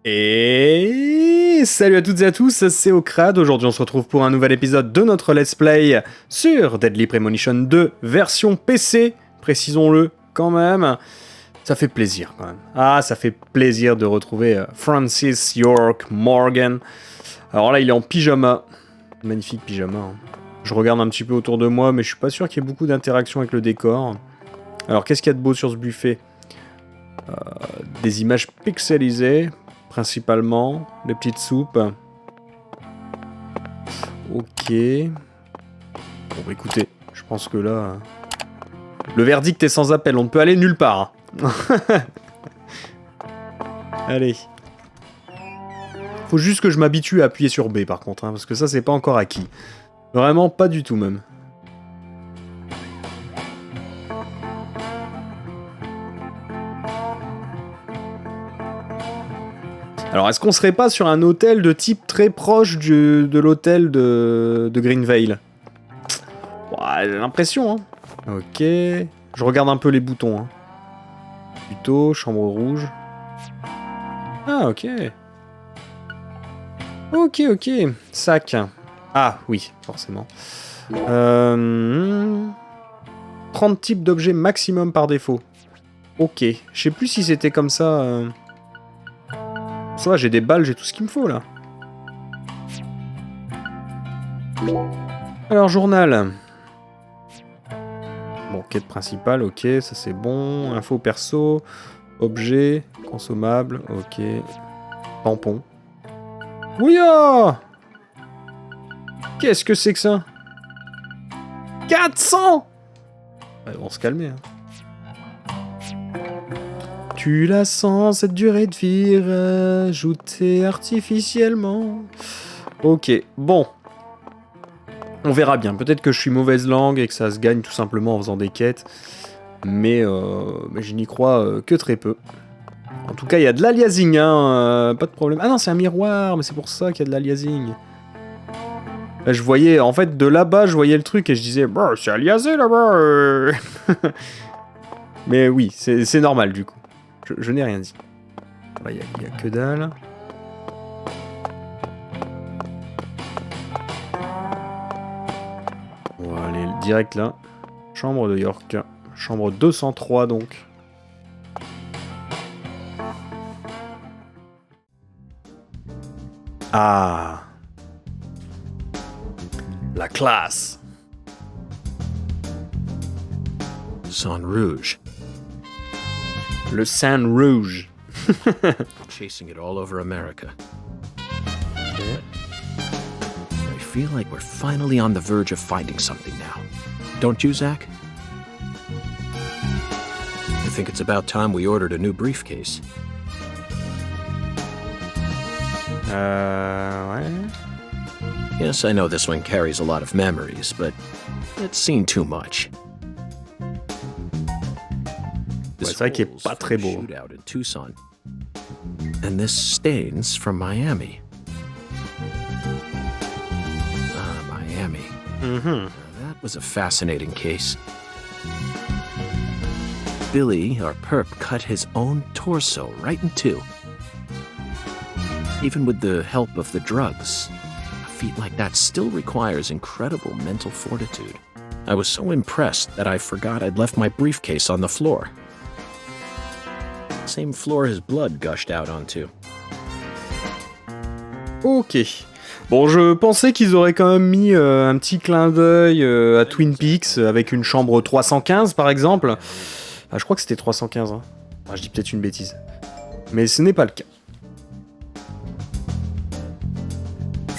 Et salut à toutes et à tous, c'est Okrad. Aujourd'hui on se retrouve pour un nouvel épisode de notre let's play sur Deadly Premonition 2 version PC, précisons-le quand même. Ça fait plaisir quand même. Ah, ça fait plaisir de retrouver Francis York Morgan. Alors là il est en pyjama, magnifique pyjama. Hein. Je regarde un petit peu autour de moi mais je suis pas sûr qu'il y ait beaucoup d'interaction avec le décor. Alors qu'est-ce qu'il y a de beau sur ce buffet? Des images pixelisées. Principalement, les petites soupes. Ok. Bon, écoutez, je pense que là... le verdict est sans appel, on ne peut aller nulle part. Hein. Allez. Faut juste que je m'habitue à appuyer sur B par contre, hein, parce que ça c'est pas encore acquis. Vraiment pas du tout même. Alors, est-ce qu'on serait pas sur un hôtel de type très proche de l'hôtel de Greenvale? Ouais, j'ai l'impression, hein. Ok. Je regarde un peu les boutons, hein. Plutôt, chambre rouge. Ah, ok. Ok, ok. Sac. Ah, oui, forcément. 30 types d'objets maximum par défaut. Ok. Je sais plus si c'était comme ça... Ça va, j'ai des balles, j'ai tout ce qu'il me faut, là. Alors, journal. Bon, quête principale, ok, ça c'est bon. Info perso, objet, consommable, ok. Tampon. Ouya! Qu'est-ce que c'est que ça? 400! Ouais, on se calmer, hein. Tu la sens, cette durée de vie rajoutée artificiellement. Ok, bon. On verra bien. Peut-être que je suis mauvaise langue et que ça se gagne tout simplement en faisant des quêtes. Mais je n'y crois que très peu. En tout cas, il y a de l'aliasing, hein, pas de problème. Ah non, c'est un miroir, mais c'est pour ça qu'il y a de l'aliasing. Là, je voyais, en fait, de là-bas, je voyais le truc et je disais, bah, c'est aliasé là-bas. Mais oui, c'est normal du coup. Je n'ai rien dit. Il n'y a que dalle. On va aller direct là. Chambre de York. Chambre 203 donc. Ah. La classe. Sang rouge. Le sang rouge. Chasing it all over America. I feel like we're finally on the verge of finding something now. Don't you, Zach? I think it's about time we ordered a new briefcase. Ouais. Yes, I know this one carries a lot of memories, but it's seen too much. C'est vrai qu'il est pas très beau. Shootout in Tucson. And this stains from Miami. Miami. Mm-hmm. That was a fascinating case. Billy, our perp, cut his own torso right in two. Even with the help of the drugs, a feat like that still requires incredible mental fortitude. I was so impressed that I forgot I'd left my briefcase on the floor. Same floor his blood gushed out onto. Ok. Bon, je pensais qu'ils auraient quand même mis un petit clin d'œil à Twin Peaks avec une chambre 315 par exemple. Ah, je crois que c'était 315. Hein. Ah, je dis peut-être une bêtise. Mais ce n'est pas le cas.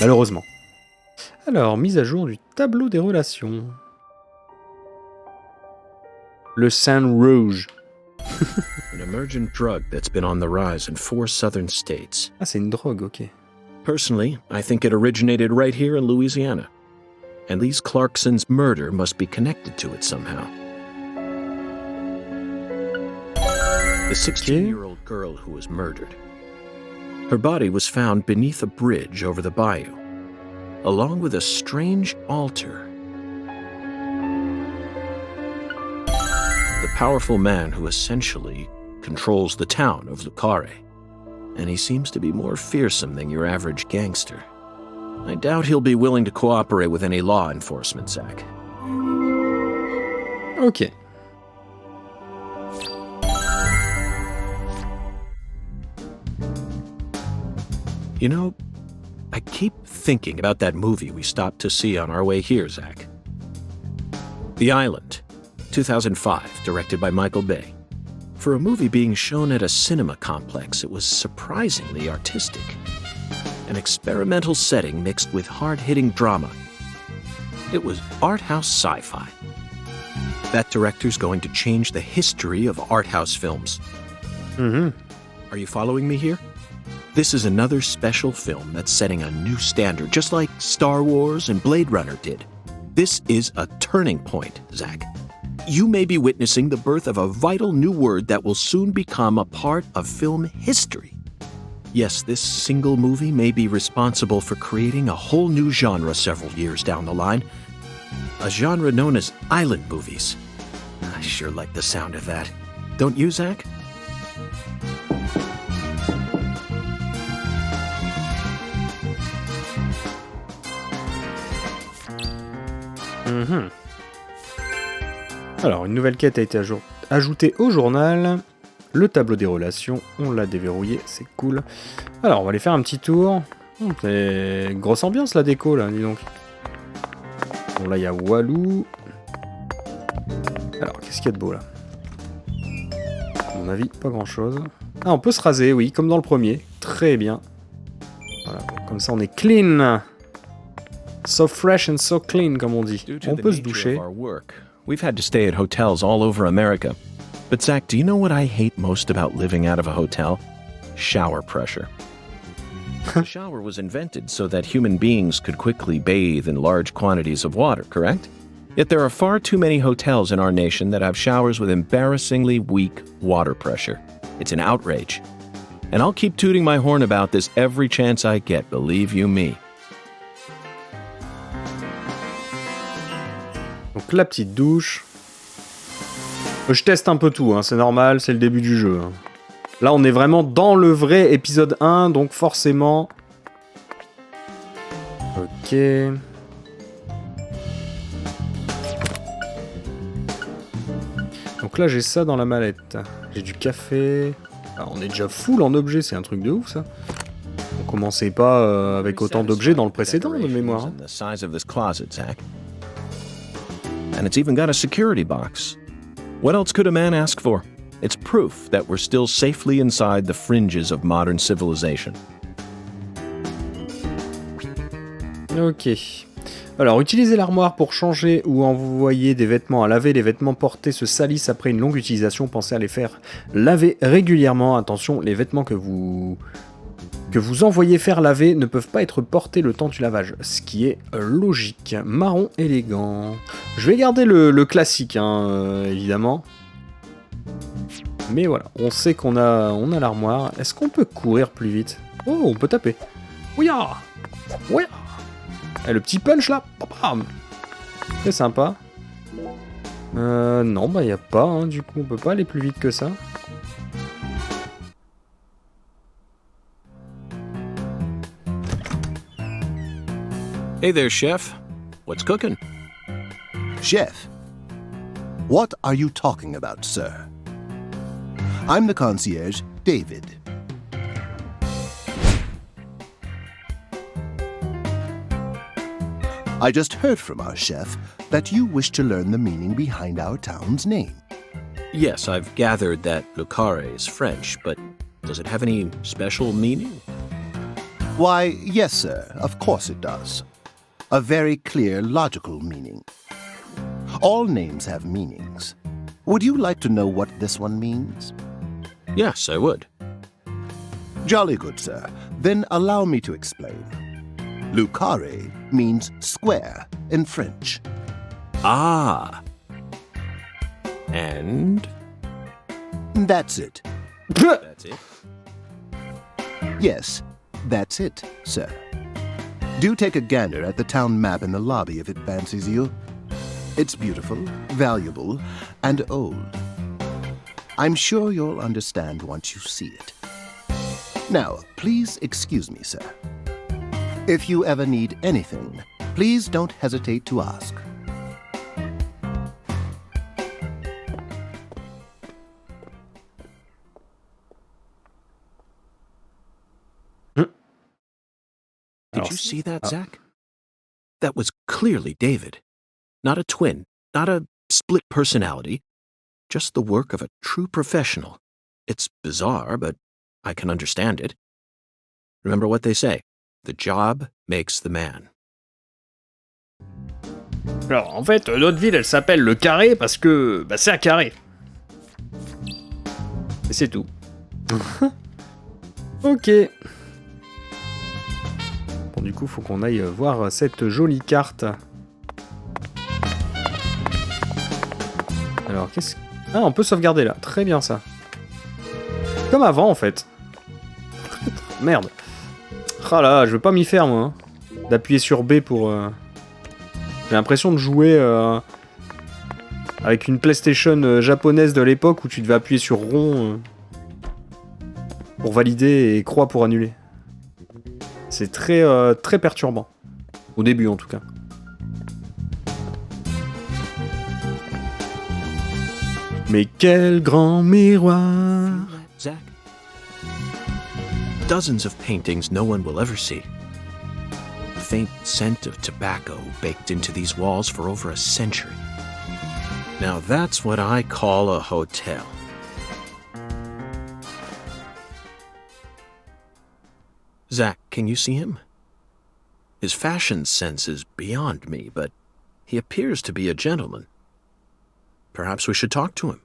Malheureusement. Alors, mise à jour du tableau des relations. Le sang rouge. An emergent drug that's been on the rise in 4 southern states. Ah, c'est une drogue, ok. Personally, I think it originated right here in Louisiana. And Lise Clarkson's murder must be connected to it somehow. The 16-year-old girl who was murdered. Her body was found beneath a bridge over the bayou, along with a strange altar. The powerful man who essentially controls the town of Lucare. and he seems to be more fearsome than your average gangster. I doubt he'll be willing to cooperate with any law enforcement, Zach. Ok. You know, I keep thinking about that movie we stopped to see on our way here, Zach. The Island, 2005, directed by Michael Bay. For a movie being shown at a cinema complex, it was surprisingly artistic. An experimental setting mixed with hard-hitting drama. It was art house sci-fi. That director's going to change the history of art house films. Are you following me here? This is another special film that's setting a new standard, just like Star Wars and Blade Runner did. This is a turning point, Zach. You may be witnessing the birth of a vital new word that will soon become a part of film history. Yes, this single movie may be responsible for creating a whole new genre several years down the line. A genre known as island movies. I sure like the sound of that. Don't you, Zach? Alors, une nouvelle quête a été ajoutée au journal. Le tableau des relations, on l'a déverrouillé, c'est cool. Alors, on va aller faire un petit tour. C'est une grosse ambiance la déco, là, dis donc. Bon, là, il y a Walou. Alors, qu'est-ce qu'il y a de beau, là? À mon avis, pas grand-chose. Ah, on peut se raser, oui, comme dans le premier. Très bien. Voilà, comme ça, on est clean. So fresh and so clean, comme on dit. On peut se doucher. We've had to stay at hotels all over America. But Zach, do you know what I hate most about living out of a hotel? Shower pressure. The shower was invented so that human beings could quickly bathe in large quantities of water, correct? Yet there are far too many hotels in our nation that have showers with embarrassingly weak water pressure. It's an outrage. And I'll keep tooting my horn about this every chance I get, believe you me. Donc la petite douche. Je teste un peu tout, hein, c'est normal, c'est le début du jeu. Hein. Là, on est vraiment dans le vrai épisode 1, donc forcément... Ok... Donc là, j'ai ça dans la mallette. J'ai du café... Ah, on est déjà full en objets, c'est un truc de ouf, ça. On commençait pas avec autant d'objets dans le précédent, de mémoire. Hein. And it's even got a security box. What else could a man ask for? It's proof that we're still safely inside the fringes of modern civilization. Ok. Alors, utilisez l'armoire pour changer ou envoyer des vêtements à laver. Les vêtements portés se salissent après une longue utilisation. Pensez à les faire laver régulièrement. Attention, les vêtements que vous envoyez faire laver ne peuvent pas être portés le temps du lavage, ce qui est logique. Marron élégant. Je vais garder le classique, hein, évidemment. Mais voilà, on sait qu'on a l'armoire. Est-ce qu'on peut courir plus vite? Oh, on peut taper. Ouya! Ouya! Et le petit punch là, bam! C'est sympa. Non, bah y a pas, hein, du coup on peut pas aller plus vite que ça. Hey there, chef. What's cooking? Chef? What are you talking about, sir? I'm the concierge, David. I just heard from our chef that you wish to learn the meaning behind our town's name. Yes, I've gathered that le carré is French, but does it have any special meaning? Why, yes, sir, of course it does. A very clear, logical meaning. All names have meanings. Would you like to know what this one means? Yes, I would. Jolly good, sir. Then allow me to explain. Le carré means square in French. Ah. And? That's it. That's it? Yes, that's it, sir. Do take a gander at the town map in the lobby if it fancies you. It's beautiful, valuable, and old. I'm sure you'll understand once you see it. Now, please excuse me, sir. If you ever need anything, please don't hesitate to ask. Did you see that, Zach? That was clearly David. Not a twin, not a split personality, just the work of a true professional. It's bizarre, but I can understand it. Remember what they say, the job makes the man. Alors, en fait, notre ville, elle s'appelle le carré parce que c'est un carré. Et c'est tout. Ok. Bon, du coup, faut qu'on aille voir cette jolie carte. Alors, qu'est-ce... Ah, on peut sauvegarder là. Très bien, ça. Comme avant, en fait. Merde. Ah là, je veux pas m'y faire, moi. Hein. D'appuyer sur B pour... J'ai l'impression de jouer avec une PlayStation japonaise de l'époque où tu devais appuyer sur rond pour valider et croix pour annuler. C'est très, très perturbant. Au début, en tout cas. Mais quel grand miroir! Zach? Dozens of paintings no one will ever see. The faint scent of tobacco baked into these walls for over a century. Now that's what I call a hotel. Zach, can you see him? His fashion sense is beyond me, but he appears to be a gentleman. Perhaps we should talk to him.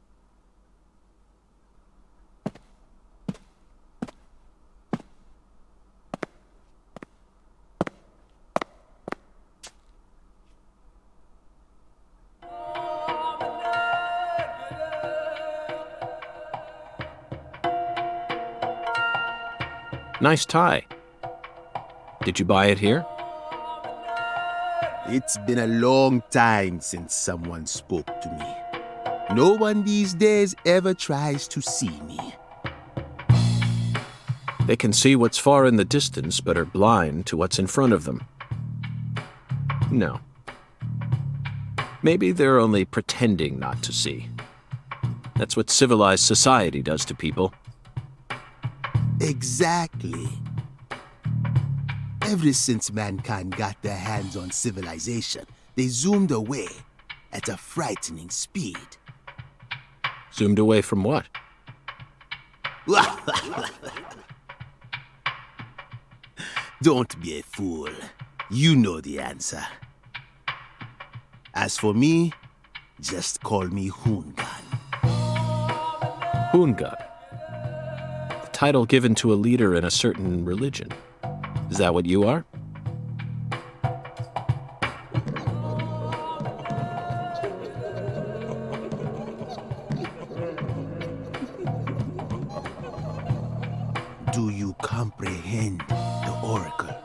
Nice tie. Did you buy it here? It's been a long time since someone spoke to me. No one these days ever tries to see me. They can see what's far in the distance, but are blind to what's in front of them. No. Maybe they're only pretending not to see. That's what civilized society does to people. Exactly. Ever since mankind got their hands on civilization, they zoomed away at a frightening speed. Zoomed away from what? Don't be a fool. You know the answer. As for me, just call me Hoongan. Hoongan. The title given to a leader in a certain religion. Is that what you are? Do you comprehend the oracle?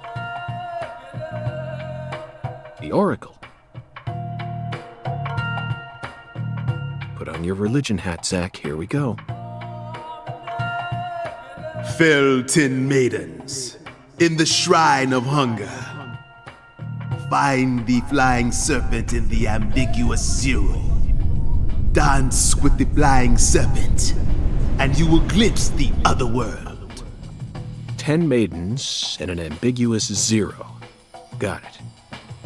The oracle? Put on your religion hat, Zach. Here we go. Felton maidens, in the shrine of hunger, find the flying serpent in the ambiguous zero. Dance with the flying serpent, and you will glimpse the other world. 10 maidens and an ambiguous zero. Got it.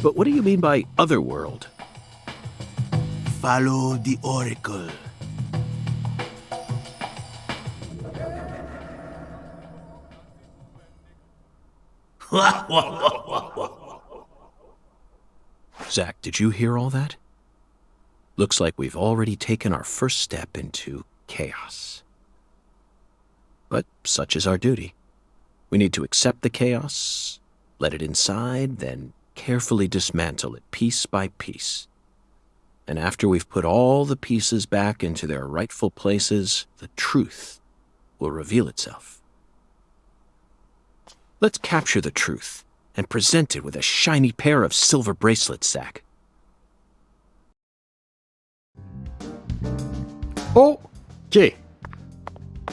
But what do you mean by otherworld? Follow the oracle. Zach, did you hear all that? Looks like we've already taken our first step into chaos. But such is our duty. We need to accept the chaos, let it inside, then carefully dismantle it piece by piece. And after we've put all the pieces back into their rightful places, the truth will reveal itself. Let's capture the truth and present it with a shiny pair of silver bracelets, Zach. Ok.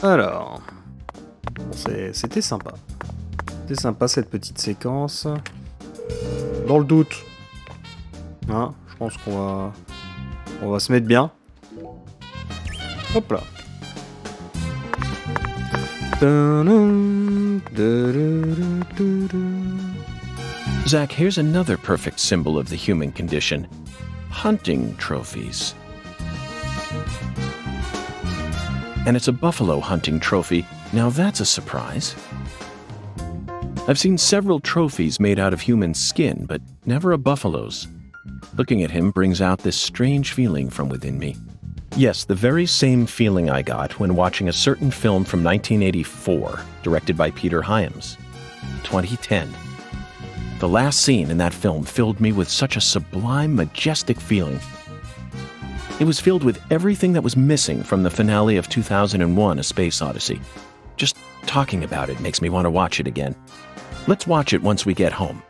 Alors... Bon, c'était sympa. C'était sympa cette petite séquence. Dans le doute, hein, je pense qu'on va se mettre bien. Hop là. Zach, here's another perfect symbol of the human condition. Hunting trophies. And it's a buffalo hunting trophy. Now that's a surprise. I've seen several trophies made out of human skin, but never a buffalo's. Looking at him brings out this strange feeling from within me. Yes, the very same feeling I got when watching a certain film from 1984, directed by Peter Hyams. 2010. The last scene in that film filled me with such a sublime, majestic feeling. It was filled with everything that was missing from the finale of 2001: A Space Odyssey. Just talking about it makes me want to watch it again. Let's watch it once we get home.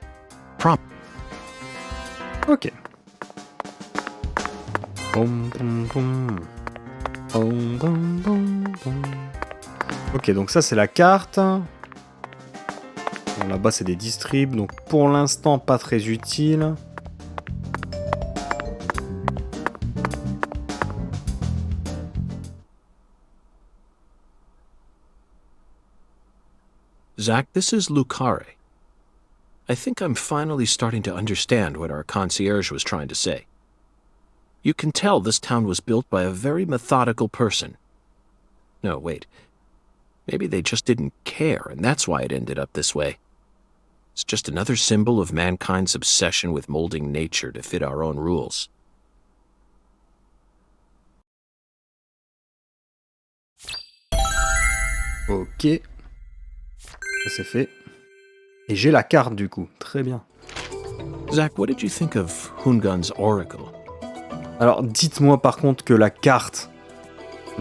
Ok. Boum, boum, boum. Boum, boum, boum, boum. Ok, donc ça c'est la carte. Bon, là-bas c'est des distribs, donc pour l'instant pas très utile. Zach, this is Lucare. I think I'm finally starting to understand what our concierge was trying to say. You can tell this town was built by a very methodical person. No, wait. Maybe they just didn't care, and that's why it ended up this way. It's just another symbol of mankind's obsession with molding nature to fit our own rules. Ok. Ça c'est fait. Et j'ai la carte du coup. Très bien. Zach, what did you think of Hungan's Oracle? Alors dites-moi par contre que la carte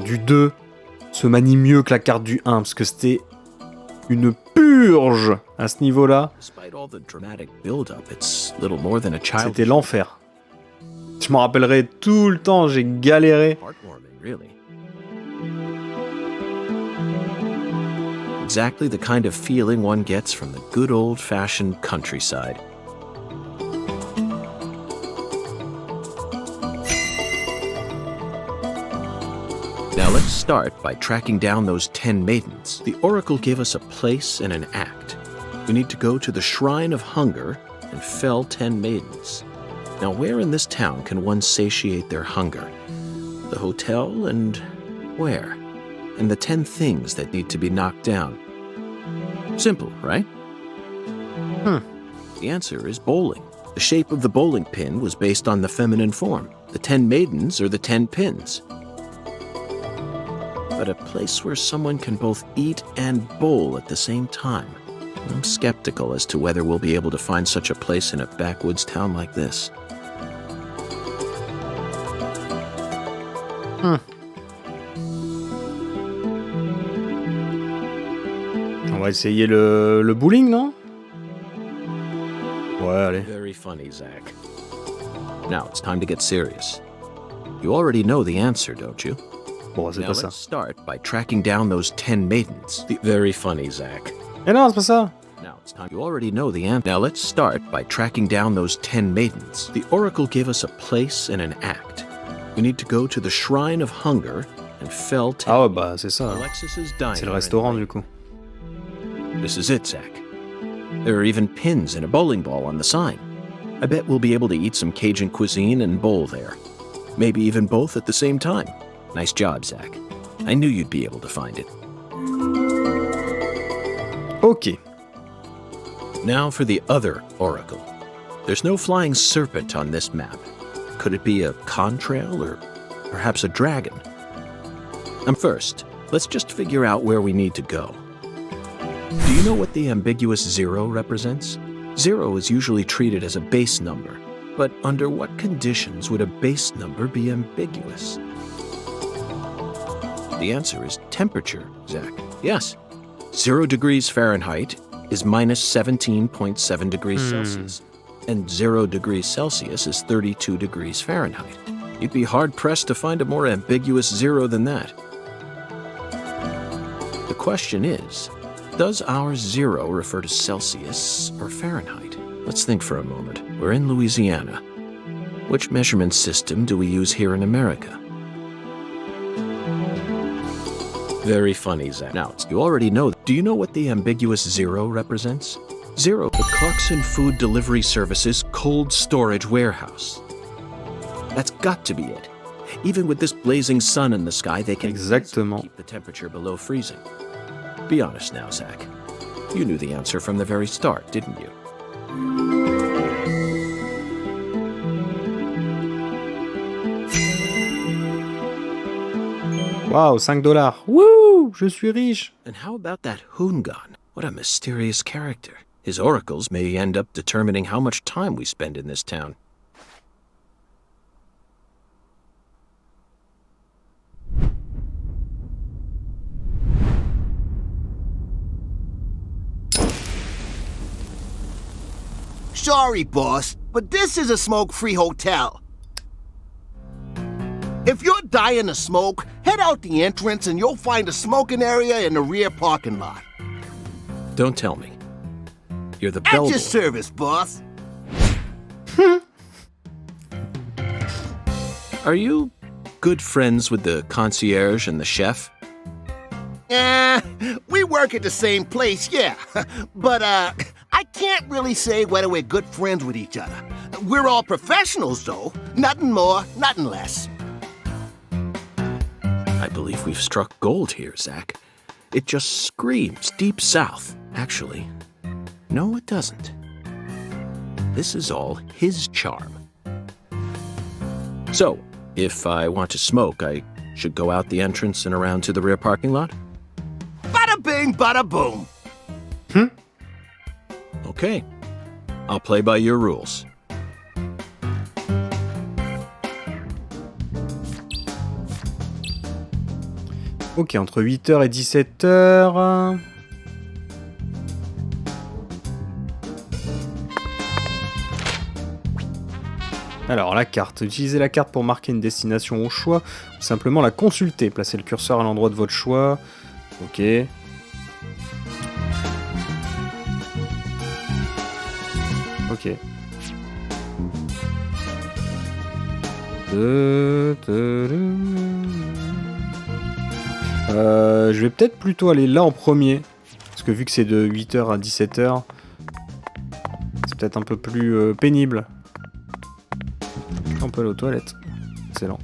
du 2 se manie mieux que la carte du 1, parce que c'était une purge à ce niveau-là. C'était l'enfer. Je m'en rappellerai tout le temps, j'ai galéré. Exactly the kind of feeling one gets from the good old-fashioned countryside. Now let's start by tracking down those 10 maidens. The oracle gave us a place and an act. We need to go to the Shrine of Hunger and fell 10 maidens. Now where in this town can one satiate their hunger? The hotel and where? And the 10 things that need to be knocked down. Simple, right? The answer is bowling. The shape of the bowling pin was based on the feminine form. The 10 maidens are the 10 pins. But a place where someone can both eat and bowl at the same time. I'm skeptical as to whether we'll be able to find such a place in a backwoods town like this. On va essayer le bowling, non? Ouais, allez. Very funny, Zach. Now it's time to get serious. You already know the answer, don't you? Bon, c'est Now pas ça. let's start by tracking down those 10 maidens. Very funny, Zach. Eh non, c'est pas ça. Now it's time. You already know the answer. Now let's start by tracking down those 10 maidens. The oracle gave us a place and an act. We need to go to the Shrine of Hunger and fell 10. Ah ouais, bah c'est ça. Alexis's diner. C'est le restaurant du coup. This is it, Zach. There are even pins and a bowling ball on the sign. I bet we'll be able to eat some Cajun cuisine and bowl there. Maybe even both at the same time. Nice job, Zach. I knew you'd be able to find it. Ok. Now for the other oracle. There's no flying serpent on this map. Could it be a contrail or perhaps a dragon? First, let's just figure out where we need to go. Do you know what the ambiguous 0 represents? 0 is usually treated as a base number, but under what conditions would a base number be ambiguous? The answer is temperature, Zach. Yes. 0 degrees Fahrenheit is minus 17.7 degrees Celsius, and 0 degrees Celsius is 32 degrees Fahrenheit. You'd be hard-pressed to find a more ambiguous 0 than that. The question is, Does our 0 refer to Celsius or Fahrenheit? Let's think for a moment. We're in Louisiana. Which measurement system do we use here in America? Very funny, Zach. Now, you already know. Do you know what the ambiguous 0 represents? 0, the Clarkson Food Delivery Services cold storage warehouse. That's got to be it. Even with this blazing sun in the sky, they can Exactement. keep the temperature below freezing. Be honest now, Zach. You knew the answer from the very start, didn't you? Waouh, 5 $. Wouh, je suis riche. And how about that Hoongan? What a mysterious character. His oracles may end up determining how much time we spend in this town. Sorry, boss, but this is a smoke-free hotel. If you're dying to smoke, head out the entrance and you'll find a smoking area in the rear parking lot. Don't tell me. You're the At your bellboy. service, boss. Are you good friends with the concierge and the chef? We work at the same place, yeah. But, I can't really say whether we're good friends with each other. We're all professionals, though. Nothing more, nothing less. I believe we've struck gold here, Zach. It just screams Deep South, actually. No, it doesn't. This is all his charm. So, if I want to smoke, I should go out the entrance and around to the rear parking lot? Bada bing, bada boom. Okay. I'll play by your rules. Ok, entre 8h et 17h. Alors, la carte. Utilisez la carte pour marquer une destination au choix, ou simplement la consulter. Placez le curseur à l'endroit de votre choix. Ok. Ok. Je vais peut-être plutôt aller là en premier. Parce que vu que c'est de 8h à 17h, c'est peut-être un peu plus pénible. On peut aller aux toilettes. Excellent.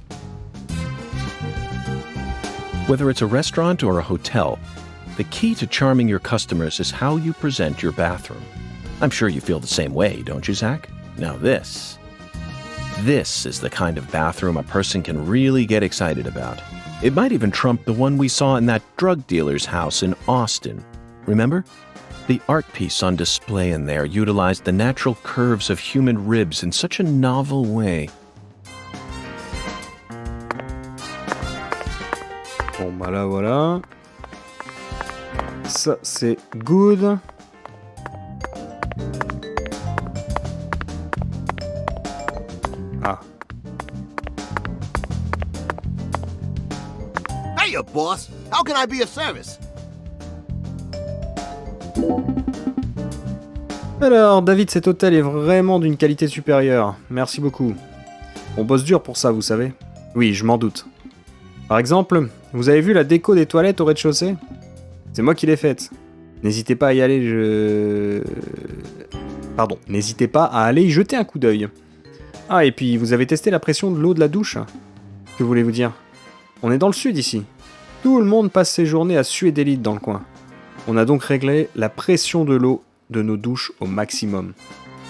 Whether it's a restaurant or a hotel, the key to charming your customers is how you present your bathroom. I'm sure you feel the same way, don't you, Zach? Now this is the kind of bathroom a person can really get excited about. It might even trump the one we saw in that drug dealer's house in Austin. Remember? The art piece on display in there utilized the natural curves of human ribs in such a novel way. Bon, bah là, voilà. Ça, c'est good. Ah. Hey, boss. How can I be of service? Alors, David, cet hôtel est vraiment d'une qualité supérieure. Merci beaucoup. On bosse dur pour ça, vous savez. Oui, je m'en doute. Par exemple, vous avez vu la déco des toilettes au rez-de-chaussée? C'est moi qui l'ai faite. N'hésitez pas à y aller, Pardon, n'hésitez pas à aller y jeter un coup d'œil. Ah, et puis, vous avez testé la pression de l'eau de la douche? Que voulez-vous dire? On est dans le sud, ici. Tout le monde passe ses journées à suer d'élite dans le coin. On a donc réglé la pression de l'eau de nos douches au maximum.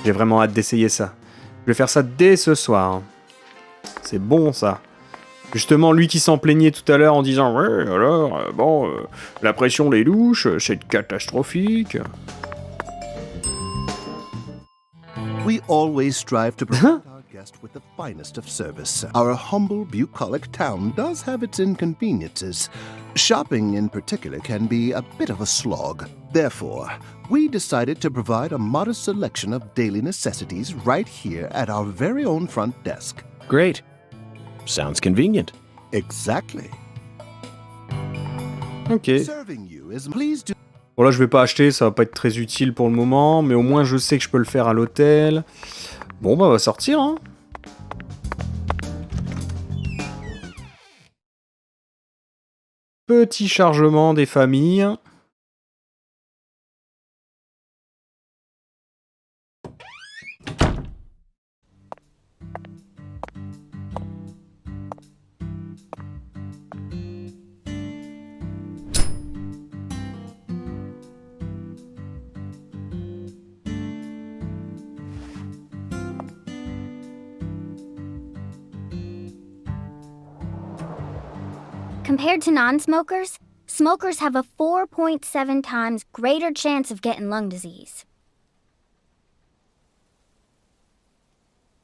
J'ai vraiment hâte d'essayer ça. Je vais faire ça dès ce soir. C'est bon, ça. Justement, lui qui s'en plaignait tout à l'heure en disant « Ouais, alors, la pression des douches, c'est catastrophique. » We always strive to provide our guests with the finest of service. Our humble, bucolic town does have its inconveniences. Shopping, in particular, can be a bit of a slog. Therefore, we decided to provide a modest selection of daily necessities right here at our very own front desk. Great. Sounds convenient. Exactly. Ok. Serving you is please do. Bon là je vais pas acheter, ça va pas être très utile pour le moment, mais au moins je sais que je peux le faire à l'hôtel. Bon bah on va sortir hein. Petit chargement des familles. Compared to non-smokers, smokers have a 4.7 times greater chance of getting lung disease.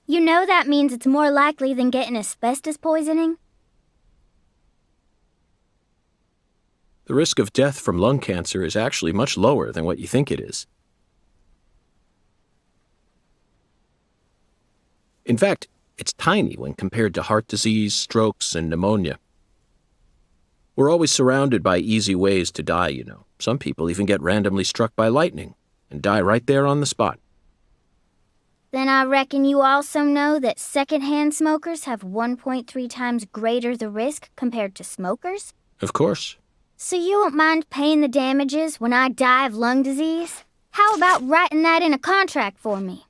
You know that means it's more likely than getting asbestos poisoning? The risk of death from lung cancer is actually much lower than what you think it is. In fact, it's tiny when compared to heart disease, strokes, and pneumonia. We're always surrounded by easy ways to die, you know. Some people even get randomly struck by lightning and die right there on the spot. Then I reckon you also know that secondhand smokers have 1.3 times greater the risk compared to smokers? Of course. So you won't mind paying the damages when I die of lung disease? How about writing that in a contract for me?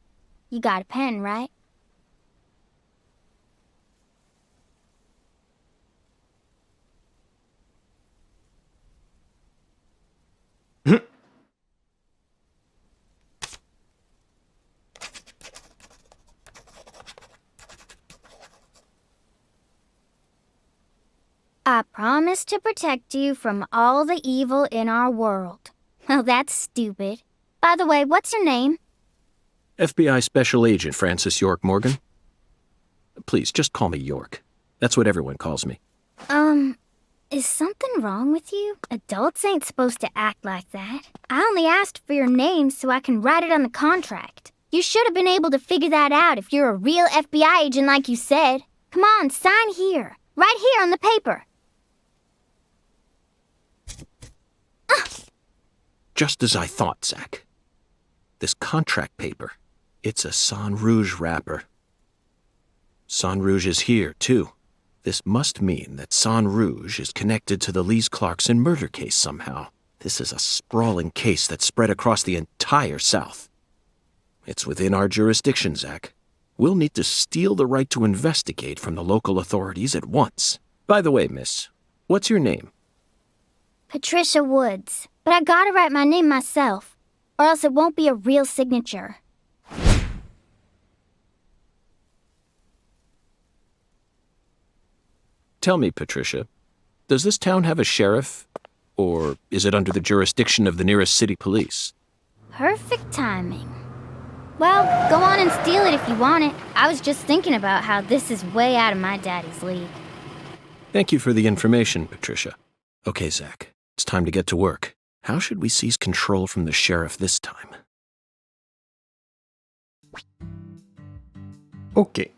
You got a pen, right? I promise to protect you from all the evil in our world. Well, that's stupid. By the way, what's your name? FBI Special Agent Francis York Morgan. Please, just call me York. That's what everyone calls me. Is something wrong with you? Adults ain't supposed to act like that. I only asked for your name so I can write it on the contract. You should have been able to figure that out if you're a real FBI agent like you said. Come on, sign here. Right here on the paper. Just as I thought, Zach. This contract paper, it's a Sang Rouge wrapper. Sang Rouge is here, too. This must mean that Sang Rouge is connected to the Lise Clarkson murder case somehow. This is a sprawling case that spread across the entire South. It's within our jurisdiction, Zach. We'll need to steal the right to investigate from the local authorities at once. By the way, miss, what's your name? Patricia Woods. But I gotta write my name myself, or else it won't be a real signature. Tell me, Patricia, does this town have a sheriff? Or is it under the jurisdiction of the nearest city police? Perfect timing. Well, go on and steal it if you want it. I was just thinking about how this is way out of my daddy's league. Thank you for the information, Patricia. Okay, Zach, it's time to get to work. How should we seize control from the sheriff this time? Ok.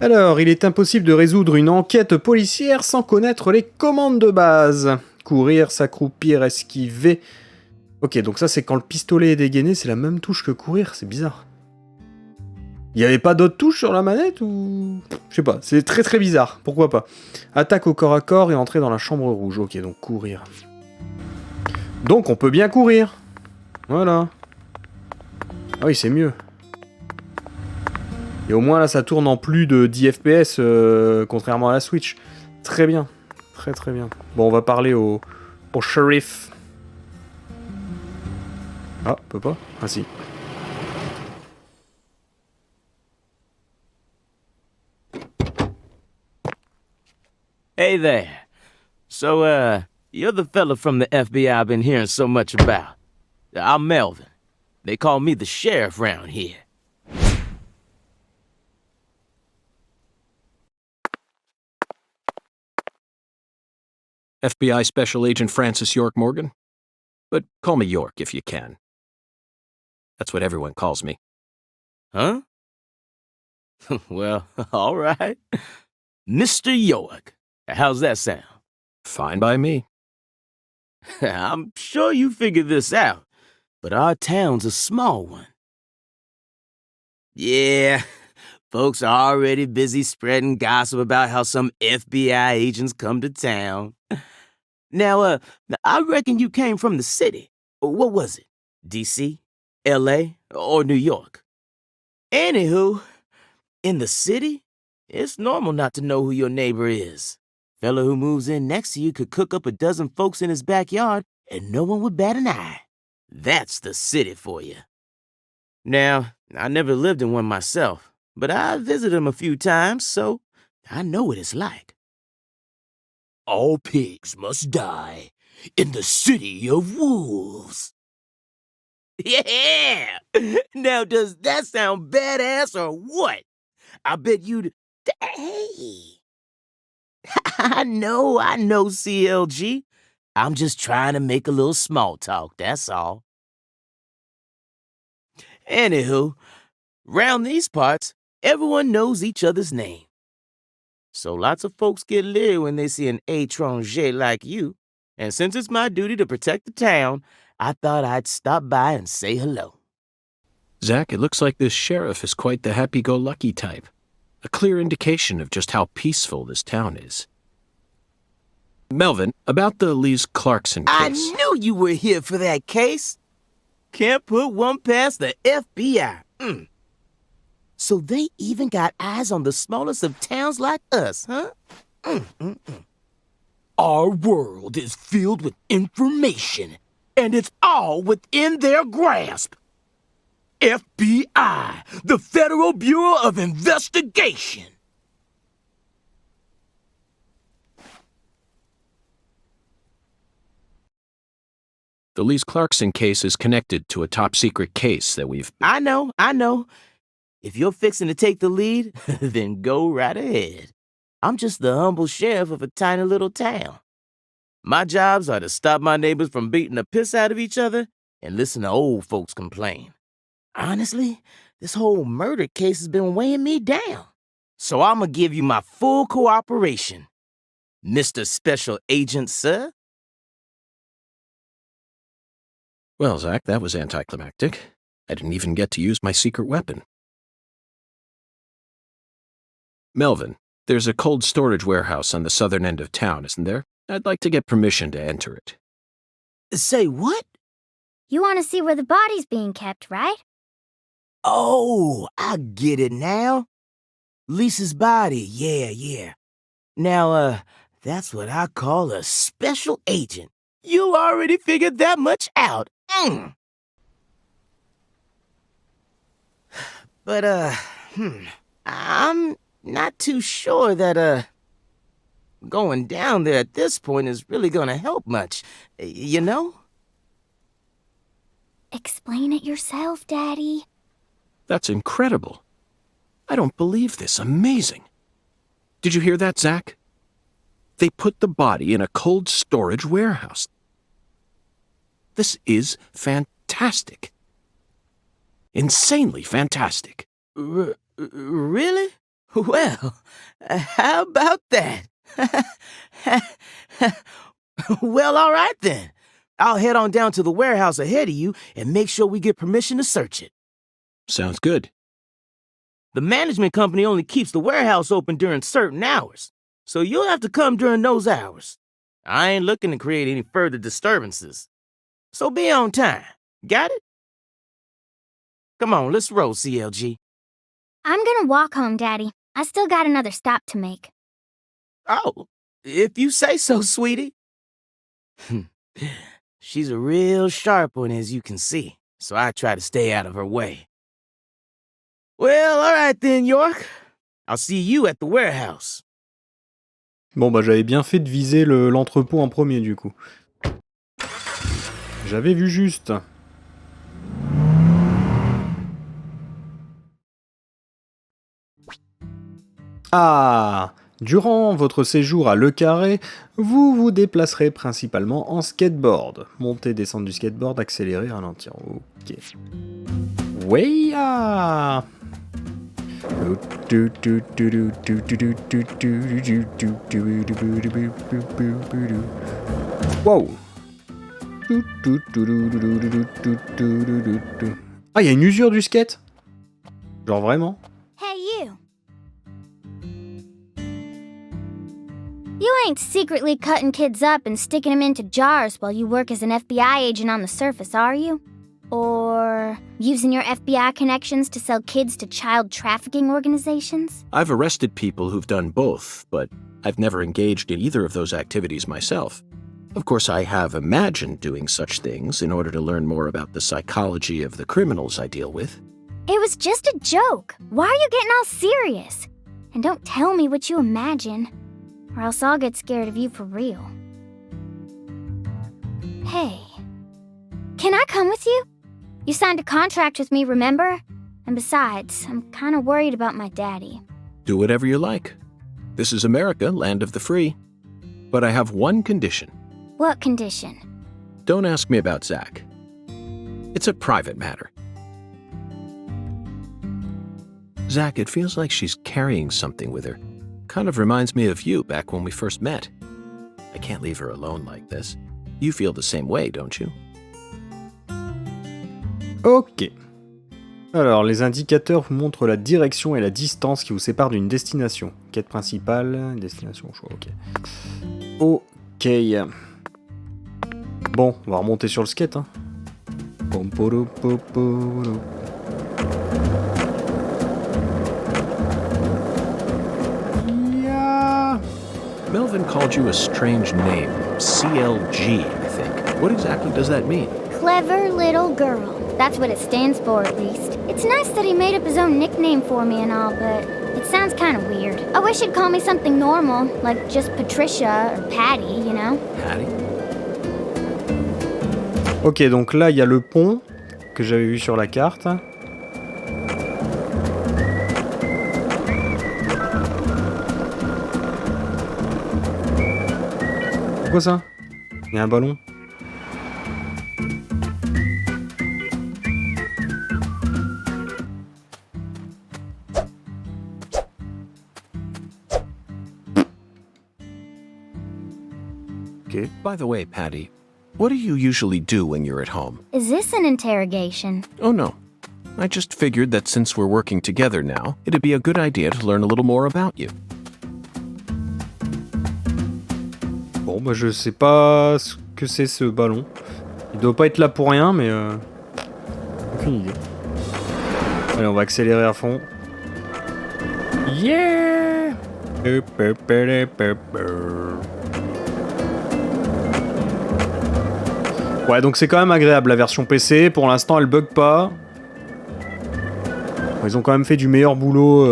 Alors, il est impossible de résoudre une enquête policière sans connaître les commandes de base. Courir, s'accroupir, esquiver. Ok, donc ça c'est quand le pistolet est dégainé, c'est la même touche que courir, c'est bizarre. Il n'y avait pas d'autres touches sur la manette ou... Je sais pas, c'est très très bizarre, pourquoi pas. Attaque au corps à corps et entrer dans la chambre rouge. Ok, donc courir. Donc on peut bien courir. Voilà. Ah oui, c'est mieux. Et au moins là ça tourne en plus de 10 FPS contrairement à la Switch. Très bien. Très très bien. Bon, on va parler au shérif. Ah, on peut pas? Ah si. Hey there. So, you're the fella from the FBI I've been hearing so much about. I'm Melvin. They call me the sheriff round here. FBI Special Agent Francis York Morgan? But call me York if you can. That's what everyone calls me. Huh? Well, all right. Mr. York. How's that sound? Fine by me. I'm sure you figured this out, but our town's a small one. Yeah, folks are already busy spreading gossip about how some FBI agents come to town. Now, I reckon you came from the city. What was it? D.C., L.A., or New York? Anywho, in the city, it's normal not to know who your neighbor is. Fella who moves in next to you could cook up a dozen folks in his backyard and no one would bat an eye. That's the city for you. Now, I never lived in one myself, but I visited them a few times, so I know what it's like. All pigs must die in the city of wolves. Yeah! Now, does that sound badass or what? I bet you'd... Hey! I know, CLG. I'm just trying to make a little small talk, that's all. Anywho, round these parts, everyone knows each other's name. So lots of folks get leery when they see an étranger like you. And since it's my duty to protect the town, I thought I'd stop by and say hello. Zach, it looks like this sheriff is quite the happy-go-lucky type. A clear indication of just how peaceful this town is. Melvin, about the Lise Clarkson case. I knew you were here for that case. Can't put one past the FBI. So they even got eyes on the smallest of towns like us, huh? Our world is filled with information, and it's all within their grasp. FBI, the Federal Bureau of Investigation. The Lise Clarkson case is connected to a top-secret case that we've... I know. If you're fixing to take the lead, then go right ahead. I'm just the humble sheriff of a tiny little town. My jobs are to stop my neighbors from beating the piss out of each other and listen to old folks complain. Honestly, this whole murder case has been weighing me down. So I'm gonna give you my full cooperation, Mr. Special Agent, sir. Well, Zach, that was anticlimactic. I didn't even get to use my secret weapon. Melvin, there's a cold storage warehouse on the southern end of town, isn't there? I'd like to get permission to enter it. Say what? You want to see where the body's being kept, right? Oh, I get it now. Lisa's body, yeah. Now, that's what I call a special agent. You already figured that much out. But, I'm not too sure that, going down there at this point is really gonna help much, you know? Explain it yourself, Daddy. That's incredible. I don't believe this. Amazing. Did you hear that, Zach? They put the body in a cold storage warehouse. This is fantastic. Insanely fantastic. Really? Well, how about that? Well, all right then. I'll head on down to the warehouse ahead of you and make sure we get permission to search it. Sounds good. The management company only keeps the warehouse open during certain hours, so you'll have to come during those hours. I ain't looking to create any further disturbances. So be on time. Got it? Come on, let's roll, CLG. I'm gonna walk home, Daddy. I still got another stop to make. Oh, if you say so, sweetie. She's a real sharp one, as you can see, so I try to stay out of her way. Well, all right then, York. I'll see you at the warehouse. Bon bah j'avais bien fait de viser l'entrepôt en premier du coup. J'avais vu juste. Ah! Durant votre séjour à Le Carré, vous vous déplacerez principalement en skateboard. Monter, descendre du skateboard, accélérer, ralentir. Ok. Weya! Wow! Ah, il y a une usure du skate? Genre vraiment? Hey, you. You ain't secretly cutting kids up and sticking them into jars while you work as an FBI agent on the surface, are you? Or using your FBI connections to sell kids to child trafficking organizations? I've arrested people who've done both, but I've never engaged in either of those activities myself. Of course, I have imagined doing such things in order to learn more about the psychology of the criminals I deal with. It was just a joke. Why are you getting all serious? And don't tell me what you imagine, or else I'll get scared of you for real. Hey, can I come with you? You signed a contract with me, remember? And besides, I'm kind of worried about my daddy. Do whatever you like. This is America, land of the free. But I have one condition. What condition? Don't ask me about Zach. It's a private matter. Zach, it feels like she's carrying something with her. Kind of reminds me of you back when we first met. I can't leave her alone like this. You feel the same way, don't you? Ok. Alors, les indicateurs vous montrent la direction et la distance qui vous séparent d'une destination. Quête principale, destination au choix, ok. Ok. Bon, on va remonter sur le skate, hein. Yeah. Melvin called you a strange name. CLG, I think. What exactly does that mean? Clever little girl. That's what it stands for, at least. It's nice that he made up his own nickname for me and all, but it sounds kind of weird. I wish he'd call me something normal, like just Patricia or Patty, you know? Patty? Ok, donc là, il y a le pont que j'avais vu sur la carte. Pourquoi ça? Il y a un ballon. Ok. By the way, Patty, what do you usually do when you're at home? Is this an interrogation? Oh, no. I just figured that since we're working together now, it'd be a good idea to learn a little more about you. Bon, bah je sais pas ce que c'est ce ballon. Il doit pas être là pour rien, mais aucune idée. Allez, on va accélérer à fond. Yeah! Ouais, donc c'est quand même agréable la version PC. Pour l'instant, elle bug pas. Ils ont quand même fait du meilleur boulot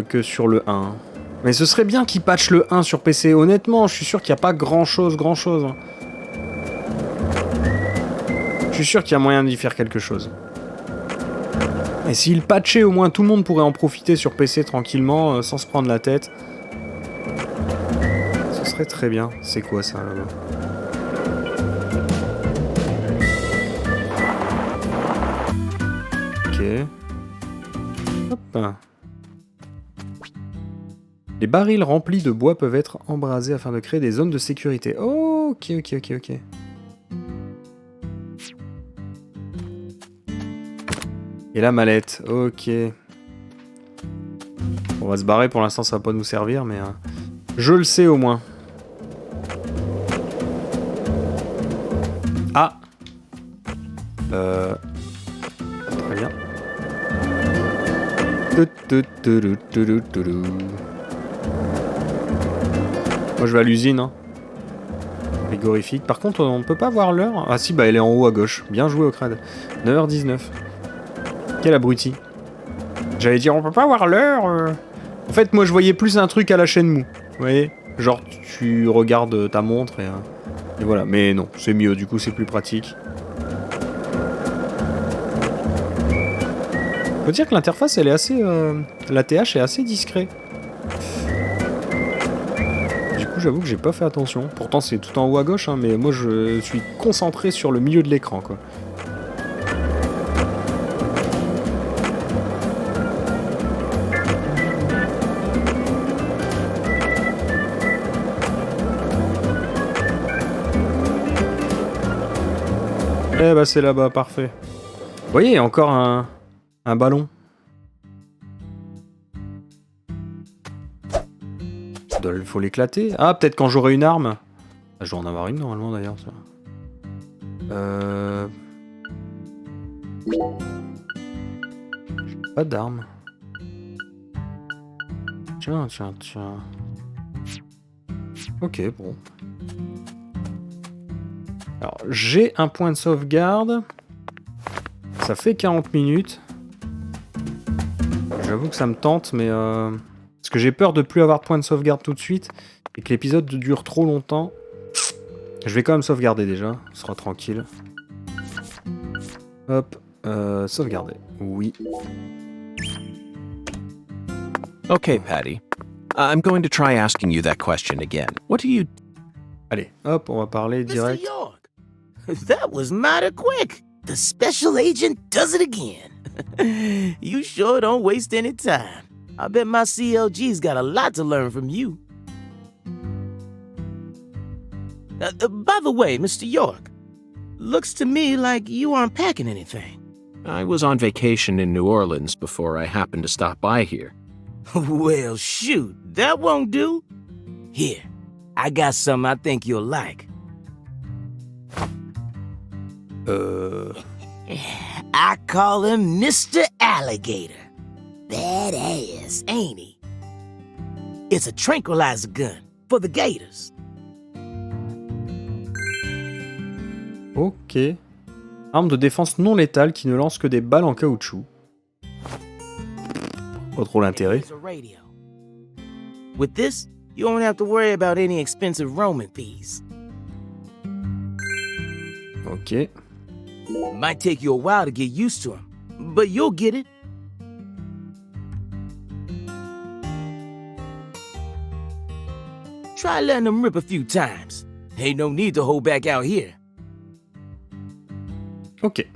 que sur le 1. Mais ce serait bien qu'ils patchent le 1 sur PC. Honnêtement, je suis sûr qu'il n'y a pas grand-chose. Je suis sûr qu'il y a moyen d'y faire quelque chose. Et s'ils patchaient, au moins tout le monde pourrait en profiter sur PC tranquillement, sans se prendre la tête. Ce serait très bien. C'est quoi ça là-bas ? Ok. Hop. Les barils remplis de bois peuvent être embrasés afin de créer des zones de sécurité. Oh, ok. Et la mallette, ok. On va se barrer, pour l'instant ça va pas nous servir, mais je le sais au moins. Ah. Très bien. Moi je vais à l'usine, hein. Frigorifique. Par contre on peut pas voir l'heure. Ah si, bah elle est en haut à gauche. Bien joué Okrad. 9h19. Quel abruti. J'allais dire on peut pas voir l'heure. En fait moi je voyais plus un truc à la chaîne mou. Vous voyez? Genre tu regardes ta montre et voilà. Mais non, c'est mieux, du coup c'est plus pratique. Faut dire que l'interface elle est assez... la TH est assez discret. Du coup j'avoue que j'ai pas fait attention. Pourtant c'est tout en haut à gauche, hein, mais moi je suis concentré sur le milieu de l'écran quoi. Eh bah c'est là-bas, parfait. Vous voyez, il y a encore un ballon. Il faut l'éclater. Ah, peut-être quand j'aurai une arme. Ah, je dois en avoir une normalement d'ailleurs. J'ai pas d'arme. Tiens. Ok, bon. Alors, j'ai un point de sauvegarde. Ça fait 40 minutes. J'avoue que ça me tente, mais... Parce que j'ai peur de plus avoir de point de sauvegarde tout de suite, et que l'épisode dure trop longtemps. Je vais quand même sauvegarder déjà, on sera tranquille. Hop, sauvegarder. Oui. Okay, Patty. I'm going to try asking you that question again. What do you... Allez, hop, on va parler direct. Mr. York, that was mighty quick. The special agent does it again. You sure don't waste any time. I bet my CLG's got a lot to learn from you. By the way, Mr. York, looks to me like you aren't packing anything. I was on vacation in New Orleans before I happened to stop by here. Well, shoot, that won't do. Here, I got something I think you'll like. I call him Mr. Alligator. Badass, ain't he? It's a tranquilizer gun for the gators. Ok. Arme de défense non létale qui ne lance que des balles en caoutchouc. Pas trop l'intérêt. Here's a radio. With this, you won't have to worry about any expensive roaming fees. Ok. Might take you a while to get used to him, but you'll get it. Try letting him rip a few times. Ain't no need to hold back out here. Ok.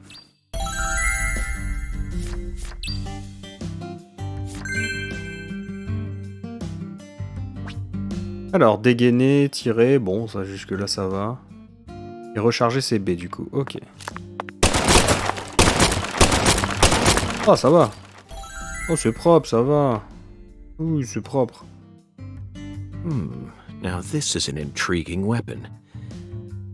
Alors, dégainer, tirer, bon, ça jusque là ça va. Et recharger ses baies du coup, ok. Oh, ça va. Oh, c'est propre, ça va. Oui, c'est propre. Now this is an intriguing weapon.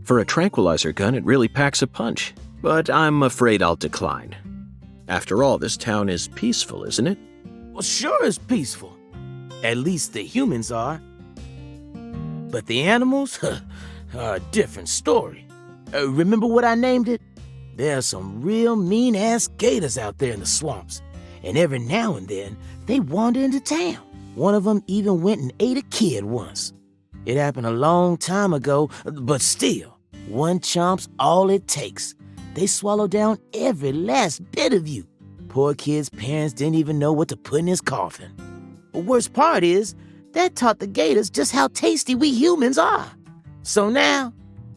For a tranquilizer gun, it really packs a punch. But I'm afraid I'll decline. After all, this town is peaceful, isn't it? Well, sure is peaceful. At least the humans are. But the animals are a different story. Remember what I named it? There are some real mean-ass gators out there in the swamps. And every now and then, they wander into town. One of them even went and ate a kid once. It happened a long time ago, but still, one chomp's all it takes. They swallow down every last bit of you. Poor kid's parents didn't even know what to put in his coffin. The worst part is, that taught the gators just how tasty we humans are. So now,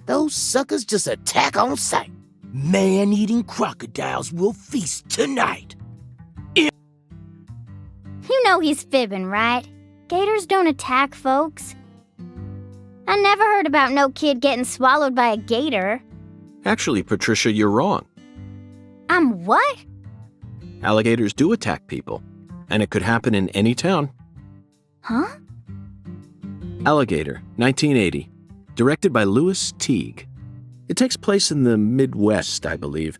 those suckers just attack on sight. Man-eating crocodiles will feast tonight. You know he's fibbing, right? Gators don't attack folks. I never heard about no kid getting swallowed by a gator. Actually, Patricia, you're wrong. I'm what? Alligators do attack people, and it could happen in any town. Huh? Alligator, 1980. Directed by Louis Teague. It takes place in the Midwest, I believe.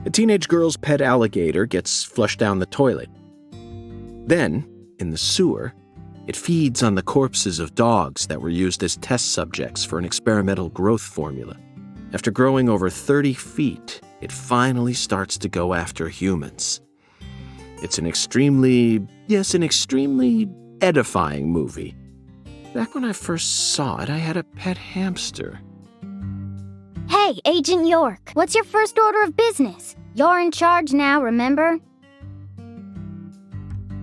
A teenage girl's pet alligator gets flushed down the toilet. Then, in the sewer, it feeds on the corpses of dogs that were used as test subjects for an experimental growth formula. After growing over 30 feet, it finally starts to go after humans. It's an extremely edifying movie. Back when I first saw it, I had a pet hamster. Hey, Agent York, what's your first order of business? You're in charge now, remember?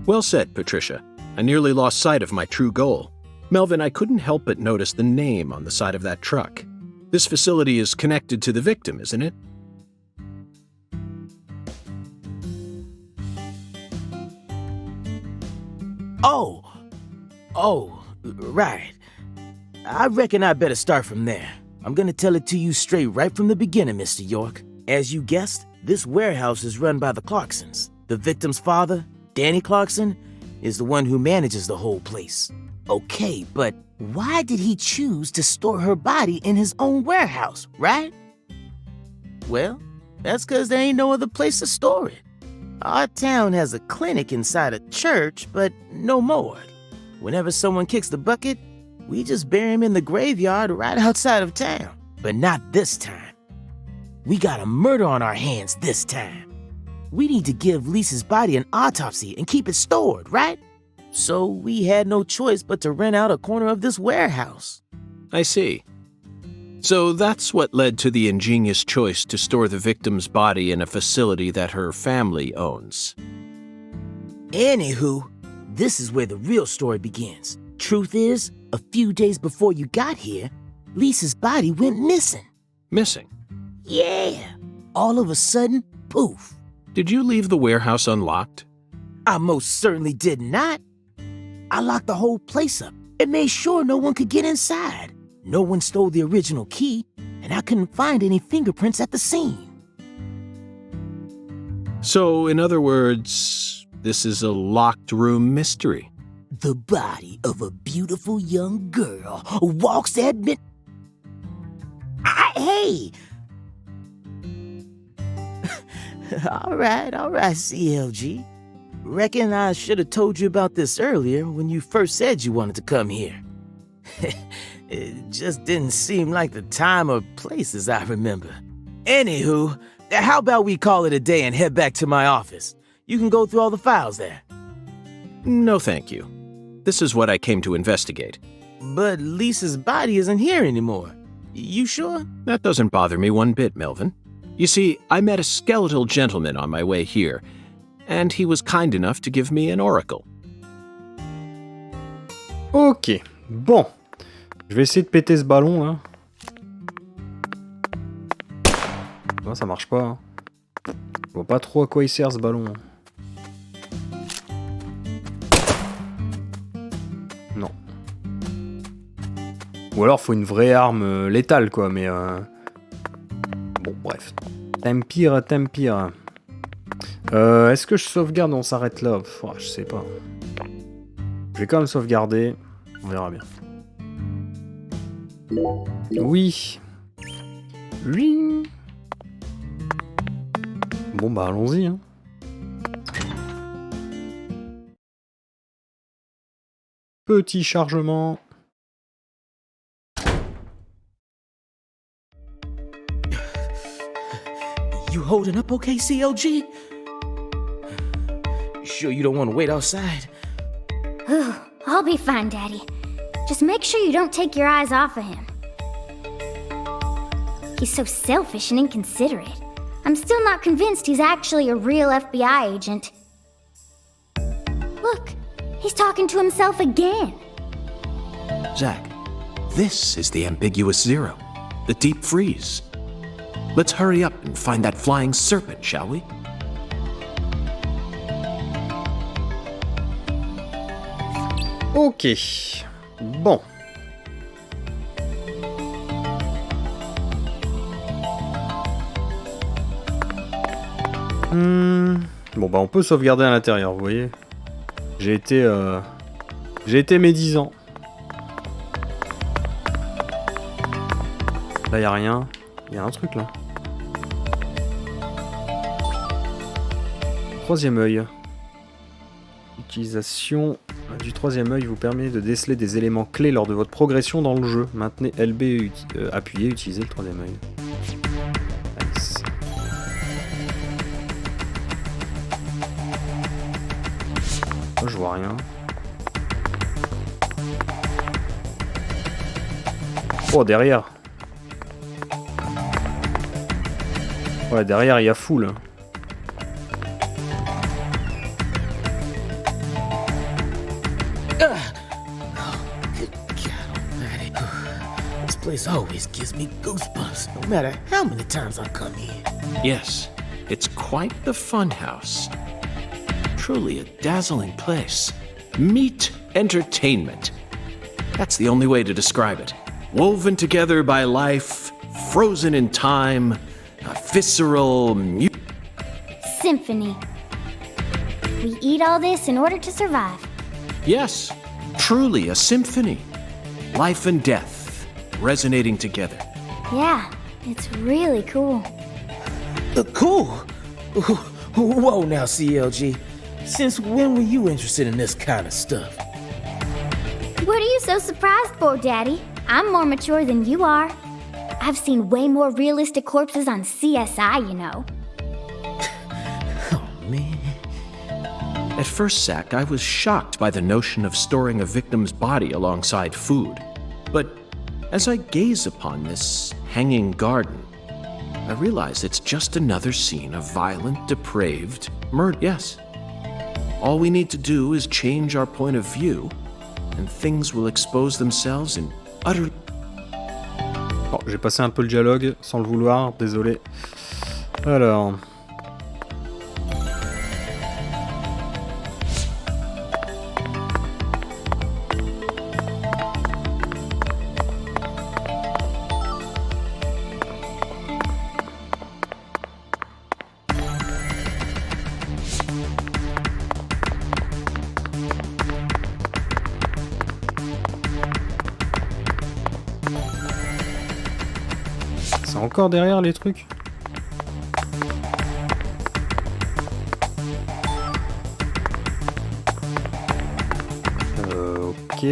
Well said, Patricia. I nearly lost sight of my true goal. Melvin, I couldn't help but notice the name on the side of that truck. This facility is connected to the victim, isn't it? Oh, right. I reckon I better start from there. I'm gonna tell it to you straight right from the beginning, Mr. York. As you guessed, this warehouse is run by the Clarksons. The victim's father, Danny Clarkson, is the one who manages the whole place. Okay, but why did he choose to store her body in his own warehouse, right? Well, that's because there ain't no other place to store it. Our town has a clinic inside a church, but no morgue. Whenever someone kicks the bucket, we just bury him in the graveyard right outside of town. But not this time. We got a murder on our hands this time. We need to give Lisa's body an autopsy and keep it stored, right? So we had no choice but to rent out a corner of this warehouse. I see. So that's what led to the ingenious choice to store the victim's body in a facility that her family owns. Anywho, this is where the real story begins. Truth is, a few days before you got here, Lisa's body went missing. Missing? Yeah. All of a sudden, poof. Did you leave the warehouse unlocked? I most certainly did not. I locked the whole place up and made sure no one could get inside. No one stole the original key, and I couldn't find any fingerprints at the scene. So, in other words, this is a locked room mystery. The body of a beautiful young girl walks at mid... Hey! All right, CLG. Reckon I should have told you about this earlier when you first said you wanted to come here. It just didn't seem like the time or place as I remember. Anywho, how about we call it a day and head back to my office? You can go through all the files there. No, thank you. This is what I came to investigate. But Lisa's body isn't here anymore. You sure? That doesn't bother me one bit, Melvin. You see, I met a skeletal gentleman on my way here, and he was kind enough to give me an oracle. Ok, bon. Je vais essayer de péter ce ballon, là. Non, ça marche pas. Hein. Je vois pas trop à quoi il sert, ce ballon. Non. Ou alors, faut une vraie arme létale, quoi, mais... Bon, bref. T'aimes pire. Est-ce que je sauvegarde? On s'arrête là. Pff, je sais pas. Je vais quand même sauvegarder. On verra bien. Oui. Oui. Bon bah allons-y. Hein. Petit chargement. You holding up okay, CLG? Sure you don't want to wait outside? I'll be fine, Daddy. Just make sure you don't take your eyes off of him. He's so selfish and inconsiderate. I'm still not convinced he's actually a real FBI agent. Look, he's talking to himself again. Zach, this is the ambiguous zero, the deep freeze. Let's hurry up and find that flying serpent, shall we? Ok. Bon. Bon bah on peut sauvegarder à l'intérieur, vous voyez. J'ai été médisant. Là y a rien. Il y a un truc là. Troisième œil. L'utilisation du troisième œil vous permet de déceler des éléments clés lors de votre progression dans le jeu. Maintenez LB appuyé, utilisez le troisième œil. Nice. Oh, je vois rien. Oh, derrière. Ouais, derrière, il y a full. This place always gives me goosebumps, no matter how many times I come here. Yes, it's quite the fun house. Truly a dazzling place. Meet entertainment. That's the only way to describe it. woven together by life, frozen in time, a visceral Symphony. We eat all this in order to survive. Yes, truly a symphony. Life and death resonating together. Yeah, it's really cool. Cool. Whoa now, CLG. Since when were you interested in this kind of stuff? What are you so surprised for, Daddy? I'm more mature than you are. I've seen way more realistic corpses on CSI, you know. Oh, man. At first, Zach, I was shocked by the notion of storing a victim's body alongside food. But as I gaze upon this hanging garden, I realize it's just another scene of violent, depraved murder. Yes. All we need to do is change our point of view, and things will expose themselves in utter... Bon, j'ai passé un peu le dialogue, sans le vouloir, désolé. Alors... C'est encore derrière les trucs. Ok.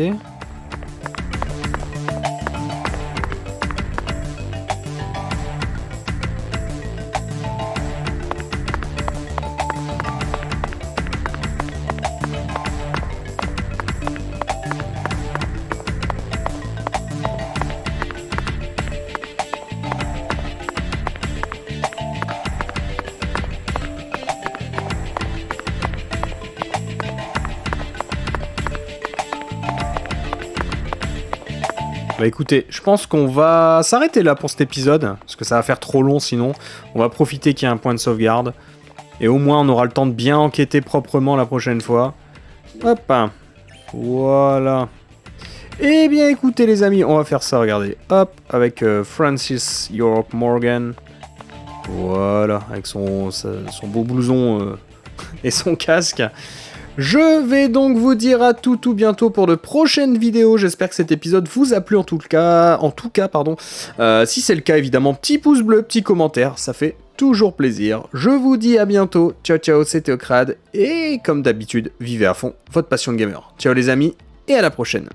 Bah écoutez, je pense qu'on va s'arrêter là pour cet épisode, parce que ça va faire trop long sinon. On va profiter qu'il y ait un point de sauvegarde. Et au moins on aura le temps de bien enquêter proprement la prochaine fois. Hop, voilà. Eh bien écoutez les amis, on va faire ça, regardez. Hop, avec Francis York Morgan. Voilà, avec son beau blouson et son casque. Je vais donc vous dire à tout bientôt pour de prochaines vidéos. J'espère que cet épisode vous a plu en tout cas, pardon. Si c'est le cas, évidemment, petit pouce bleu, petit commentaire, ça fait toujours plaisir. Je vous dis à bientôt. Ciao, ciao, c'était Okrad. Et comme d'habitude, vivez à fond votre passion de gamer. Ciao les amis, et à la prochaine.